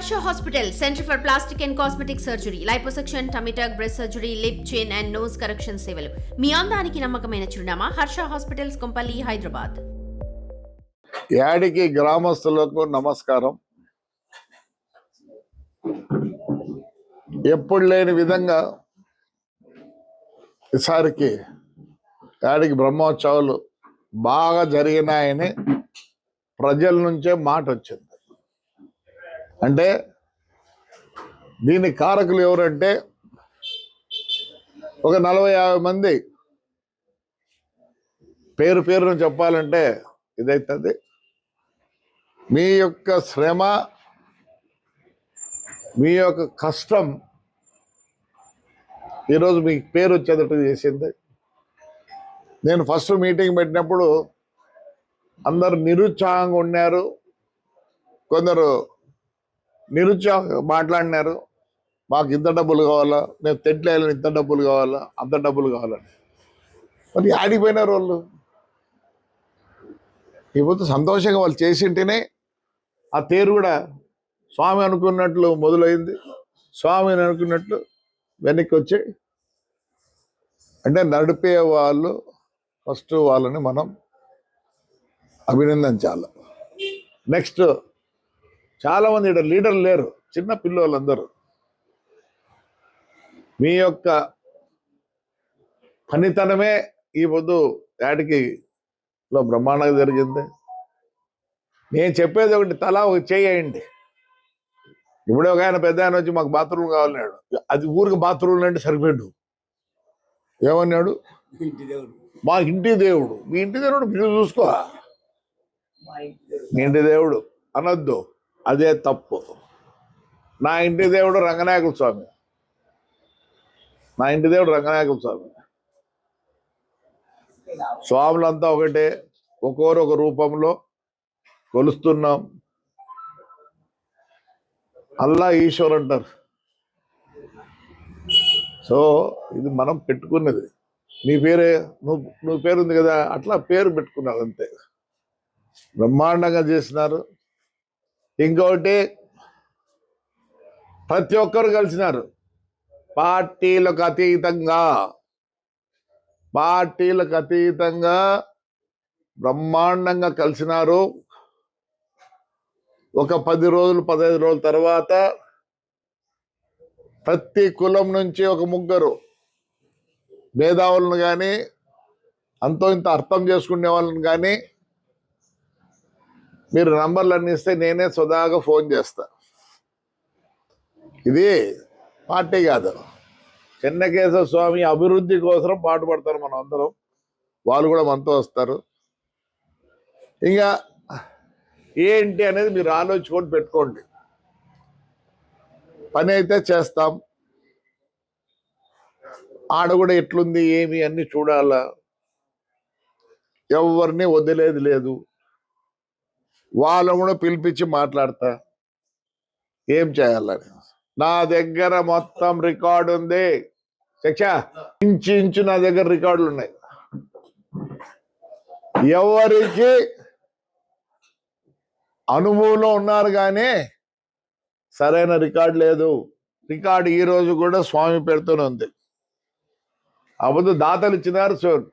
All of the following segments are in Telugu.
Harsha Hospital, Center for Plastic and Cosmetic Surgery, Liposuction, Tummy tuck, breast surgery, lip, chin and nose correction సేవలు. మీ అందానికి నమ్మకమైన చిరునామా హర్ష హాస్పిటల్స్ కొంపల్లి హైదరాబాద్. యాడికి గ్రామస్తులకు నమస్కారం. ఎప్పుడు లేని విధంగా ఈసారికి యాడికి బ్రహ్మోత్సవాలు బాగా జరిగినాయని ప్రజల నుంచే మాట వచ్చింది. అంటే దీని కారకులు ఎవరంటే ఒక 40-50 మంది పేరును చెప్పాలంటే ఇదైతుంది. మీ యొక్క శ్రమ, మీ యొక్క కష్టం ఈరోజు మీకు పేరు వచ్చేటట్టు చేసింది. నేను ఫస్ట్ మీటింగ్ పెట్టినప్పుడు అందరు నిరుత్సాహంగా ఉన్నారు, కొందరు నిరుత్సాహంగా మాట్లాడినారు. మాకు ఇంత డబ్బులు కావాలా, నేను తెట్లేయాలని ఇంత డబ్బులు కావాలా, అంత డబ్బులు కావాలని. మరి ఆడిపోయినారు వాళ్ళు. ఇప్పుడు సంతోషంగా వాళ్ళు చేసింటేనే ఆ తేరు కూడా స్వామి అనుకున్నట్లు మొదలైంది, స్వామిని అనుకున్నట్లు వెనక్కి వచ్చి. అంటే నడిపే వాళ్ళు ఫస్ట్ వాళ్ళని మనం అభినందించాలి. నెక్స్ట్ చాలామంది ఇక్కడ లీడర్లు లేరు, చిన్న పిల్లలందరూ. మీ యొక్క పనితనమే ఈ పొద్దు యాడికిలో బ్రహ్మాండంగా జరిగింది. నేను చెప్పేది ఒకటి, తలా ఒక చేయండి. ఇప్పుడే ఒక ఆయన పెద్ద ఆయన వచ్చి మాకు బాత్రూమ్ కావాలన్నాడు. అది ఊరికి బాత్రూమ్ అంటే సరిపోయాడు. ఏమన్నాడు? మా ఇంటి దేవుడు. మీ ఇంటి దేవుడు మీరు చూసుకో, మీ ఇంటి దేవుడు అనొద్దు, అదే తప్పు. నా ఇంటి దేవుడు రంగనాయకుల స్వామి, నా ఇంటి దేవుడు రంగనాయకుల స్వామి. స్వాములంతా ఒకటే, ఒక్కొరు ఒక రూపంలో కొలుస్తున్నాం. అల్లా ఈశ్వర్ అంటారు. సో ఇది మనం పెట్టుకున్నది. నీ పేరే, నువ్వు పేరు ఉంది కదా, అట్లా పేరు పెట్టుకున్నావు అంతే. బ్రహ్మాండంగా చేసినారు. ఇంకొకటి, ప్రతి ఒక్కరు కలిసినారు. పార్టీలకు అతీతంగా బ్రహ్మాండంగా కలిసినారు. ఒక 10 రోజులు 15 రోజుల తర్వాత ప్రతి కులం నుంచి ఒక 3 మేధావులను కానీ, అంతో ఇంత అర్థం చేసుకునే వాళ్ళని కానీ మీరు నంబర్లన్నీ ఇస్తే నేనే స్వదాగా ఫోన్ చేస్తా. ఇది పార్టీ కాదు, చెన్నకేశవ స్వామి అభివృద్ధి కోసం పాటుపడతారు మనం అందరం. వాళ్ళు కూడా మనతో వస్తారు. ఇంకా ఏంటి అనేది మీరు ఆలోచించుకొని పెట్టుకోండి. పని అయితే చేస్తాం. ఆడ కూడా ఎట్లుంది ఏమి అన్ని చూడాలా. ఎవరిని వదిలేది లేదు. వాళ్ళను కూడా పిలిపించి మాట్లాడతా ఏం చేయాలని. నా దగ్గర మొత్తం రికార్డు ఉంది. ఇంచు నా దగ్గర రికార్డులు ఉన్నాయి. ఎవరికి అనుభవంలో ఉన్నారు కానీ సరైన రికార్డు లేదు. రికార్డు ఈ రోజు కూడా స్వామి పేరుతోనే ఉంది. అబద్ధ దాతలు ఇచ్చినారు.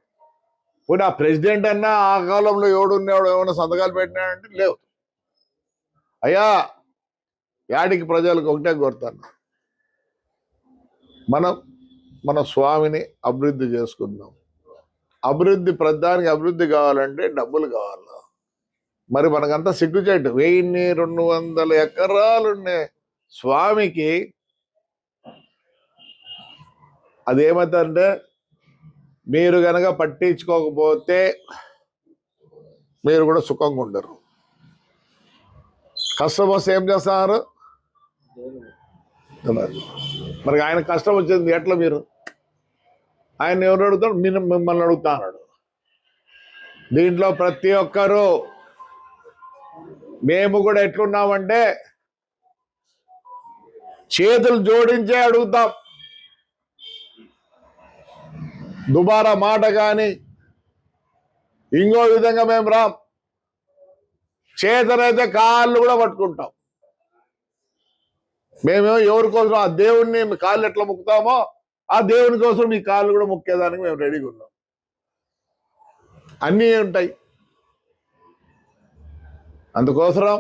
పోనీ ఆ ప్రెసిడెంట్ అన్నా ఆ కాలంలో ఎవడున్నాడు, ఏమైనా సంతకాలు పెట్టినాడంటే లేవు. అయ్యా, యాడికి ప్రజలకు ఒకటే కోరుతాను, మన స్వామిని అభివృద్ధి చేసుకుందాం. అభివృద్ధి, ప్రధానికి అభివృద్ధి కావాలంటే డబ్బులు కావాలి. మరి మనకంతా సిగ్గుచేటు. 1200 ఎకరాలున్నే స్వామికి అదేమంటే, మీరు గనక పట్టించుకోకపోతే మీరు కూడా సుఖంగా ఉండరు. కష్టం వస్తే ఏం చేస్తున్నారు? మరి ఆయన కష్టం వచ్చింది ఎట్లా? మీరు ఆయన ఎవరు అడుగుతాడు? మిమ్మల్ని అడుగుతా అన్నాడు. దీంట్లో ప్రతి ఒక్కరూ మేము కూడా ఎట్లున్నామంటే చేతులు జోడించే అడుగుతాం. దుబారా మాట కానీ ఇంకో విధంగా మేము రాం. చేతనైతే కాళ్ళు కూడా పట్టుకుంటాం. మేమేమో ఎవరి కోసం ఆ దేవుణ్ణి మీ కాళ్ళు ఎట్లా మొక్కుతామో ఆ దేవుని కోసం మీ కాళ్ళు కూడా మొక్కేదానికి మేము రెడీగా ఉన్నాం. అన్నీ ఉంటాయి. అందుకోసం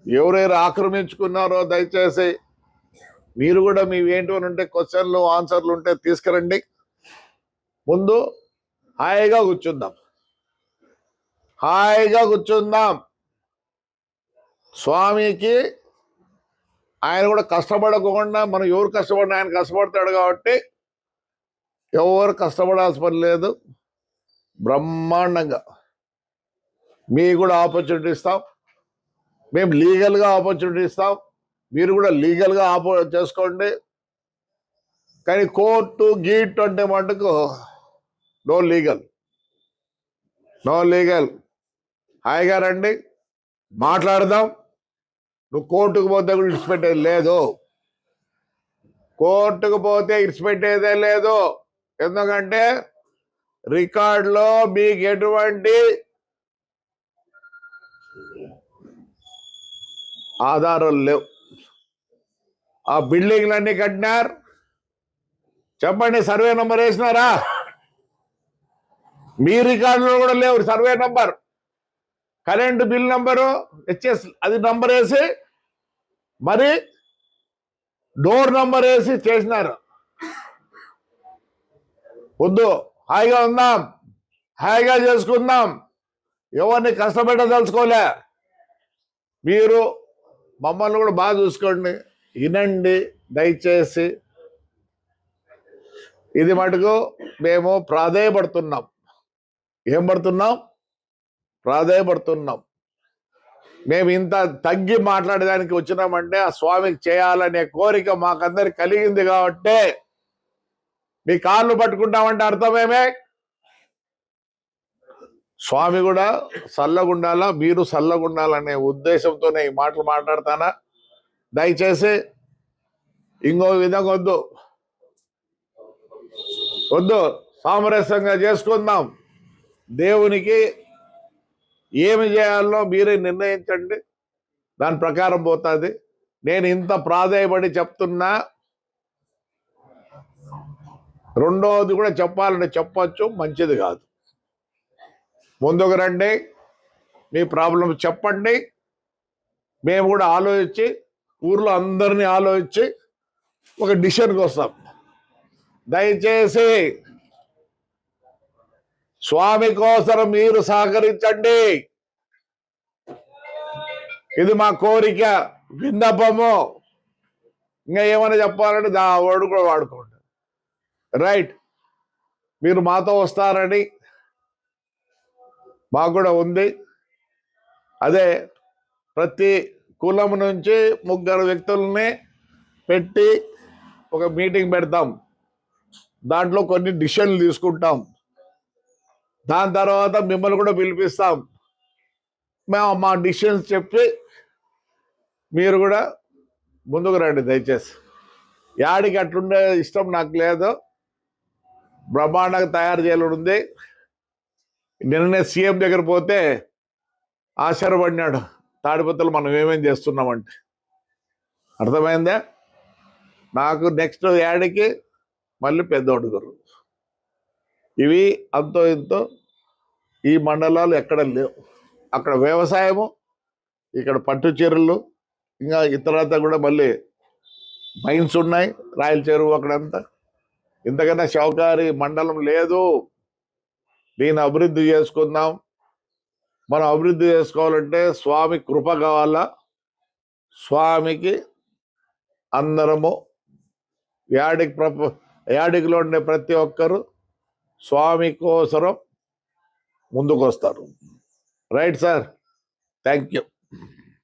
ఎవరైనా ఆక్రమించుకున్నారో దయచేసి మీరు కూడా మీ ఏంటి ఉంటే క్వశ్చన్లు ఆన్సర్లు ఉంటే తీసుకురండి. ముందు హాయిగా కూర్చుందాం, హాయిగా కూర్చుందాం. స్వామికి ఆయన కూడా కష్టపడకుండా మనం ఎవరు కష్టపడినా ఆయన కష్టపడతాడు కాబట్టి ఎవరు కష్టపడాల్సిన పని లేదు. బ్రహ్మాండంగా మీకు కూడా ఆపర్చునిటీ ఇస్తాం, మేము లీగల్గా ఆపర్చునిటీ ఇస్తాం, మీరు కూడా లీగల్గా చేసుకోండి. కానీ కోర్టు గీట్ అంటే మటుకు నో లీగల్, నో లీగల్. హాయిగా రండి, మాట్లాడదాం. నువ్వు కోర్టుకు పోతే కూడా ఇడిచిపెట్టేది లేదు, కోర్టుకు పోతే ఇడిచిపెట్టేదే లేదు. ఎందుకంటే రికార్డులో మీకు ఎటువంటి ఆధారాలు లేవు. ఆ బిల్డింగ్లన్నీ కట్టినారు, చెప్పండి సర్వే నంబర్ వేసినారా? మీ రికార్డులో కూడా లేవు survey number, current bill number HS అది నంబర్ వేసి మరి డోర్ నంబర్ వేసి చేసినారు. వద్దు, హాయిగా ఉందాం, హాయిగా చేసుకుందాం. ఎవరిని కష్టపెట్టదలుచుకోలే. మీరు మమ్మల్ని కూడా బాగా చూసుకోండి, వినండి దయచేసి. ఇది మటుకు మేము ప్రాధేయపడుతున్నాం. ఏం పడుతున్నాం? ప్రాధేయపడుతున్నాం. మేము ఇంత తగ్గి మాట్లాడేదానికి వచ్చినామంటే ఆ స్వామికి చేయాలనే కోరిక మాకందరికి కలిగింది కాబట్టి మీ కాళ్ళు పట్టుకుంటామంటే అర్థమేమే. స్వామి కూడా చల్లగుండాలా, మీరు చల్లగుండాలనే ఉద్దేశంతోనే ఈ మాటలు మాట్లాడతానా. దయచేసి ఇంకో విధంగా వద్దు, వద్దు, సామరస్యంగా చేసుకుందాం. దేవునికి ఏమి చేయాలో మీరే నిర్ణయించండి, దాని ప్రకారం పోతుంది. నేను ఇంత ప్రాధాయపడి చెప్తున్నా. రెండవది కూడా చెప్పాలంటే చెప్పచ్చు, మంచిది కాదు. ముందుకు రండి, మీ ప్రాబ్లం చెప్పండి. మేము కూడా ఆలోచించి ఊర్లో అందరినీ ఆలోచించి ఒక డిసిషన్కి వస్తాం. దయచేసి స్వామి కోసం మీరు సహకరించండి. ఇది మా కోరిక, విన్నపము. ఇంకా ఏమైనా చెప్పాలంటే వాడు కూడా వాడుకోండి. రైట్, మీరు మాతో వస్తారని మాకు కూడా ఉంది. అదే ప్రతి కులం నుంచి 3 వ్యక్తుల్ని పెట్టి ఒక మీటింగ్ పెడతాం. దాంట్లో కొన్ని డిసిషన్లు తీసుకుంటాం. దాని తర్వాత మిమ్మల్ని కూడా పిలిపిస్తాం. మేము మా డిసిషన్స్ చెప్పి మీరు కూడా ముందుకు రండి దయచేసి. యాడికి అట్లుండే ఇష్టం నాకు లేదు, బ్రహ్మాండంగా తయారు చేయాలని ఉంది. నిన్ననే సీఎం దగ్గర పోతే ఆశ్చర్యపడినాడు, తాడిపత్రులు మనం ఏమేం చేస్తున్నామంటే. అర్థమైందా? నాకు నెక్స్ట్ యాడికి మళ్ళీ పెద్దోడుగురు. ఇవి అంతో ఇంతో ఈ మండలాలు ఎక్కడ లేవు. అక్కడ వ్యవసాయము, ఇక్కడ పట్టు చీరలు, ఇంకా ఇతరత కూడా మళ్ళీ మైన్స్ ఉన్నాయి, రాయల చెరువు అక్కడంతా. ఇంతకన్నా షౌకారి మండలం లేదు. దీన్ని అభివృద్ధి చేసుకుందాం. మనం అభివృద్ధి చేసుకోవాలంటే స్వామి కృప కావాలా. స్వామికి అందరము యాడికిలో ఉండే ప్రతి ఒక్కరు స్వామి కోసరం ముందుకు వస్తారు. Right sir, thank you.